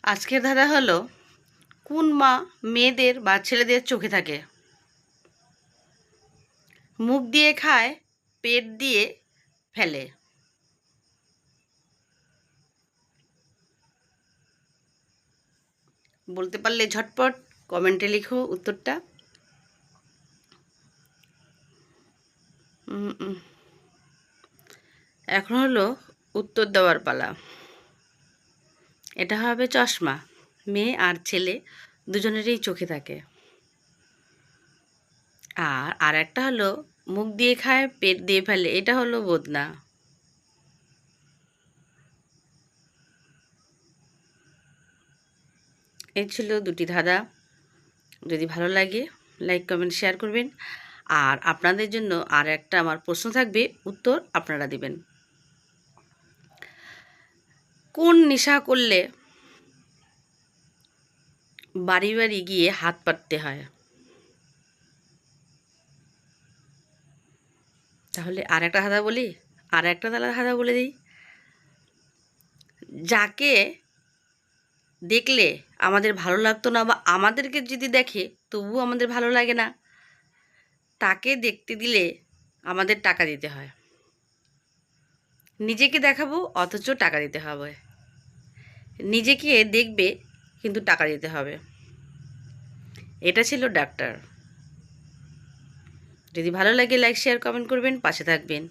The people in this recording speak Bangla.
আজকের ধাঁধা হলো, কোন মা মেয়েদের বা ছেলেদের চোখে থাকে? মুখ দিয়ে খায়, পেট দিয়ে ফেলে। বলতে পারলে ঝটপট কমেন্টে লিখো উত্তরটা। এখন হলো উত্তর দেওয়ার পালা। এটা হবে চশমা। মেয়ে আর ছেলে দুজনেরই চোখে থাকে। আর একটা হলো মুখ দিয়ে খায়, পেট দিয়ে ফেলে। এটা হলো বদনা। এই ছিল দুটি ধাঁধা। যদি ভালো লাগে লাইক কমেন্ট শেয়ার করবেন। আর আপনাদের জন্য আর একটা আমার প্রশ্ন থাকবে, উত্তর আপনারা দিবেন। কোন নেশা করলে বাড়ি বাড়ি গিয়ে হাত পাততে হয়? তাহলে আর একটা ধাঁধা বলি, আর একটা ধাঁধা বলে দিই। যাকে দেখলে আমাদের ভালো লাগতো না, বা আমাদেরকে যদি দেখে তবুও আমাদের ভালো লাগে না, তাকে দেখতে দিলে আমাদের টাকা দিতে হয়। নিজেকে দেখাবো অথচ টাকা দিতে হবে। নিজেকে দেখবে কিন্তু টাকা দিতে হবে। এটা ছিল ডাক্তার। যদি ভালো লাগে লাইক শেয়ার কমেন্ট করবেন, পাশে থাকবেন।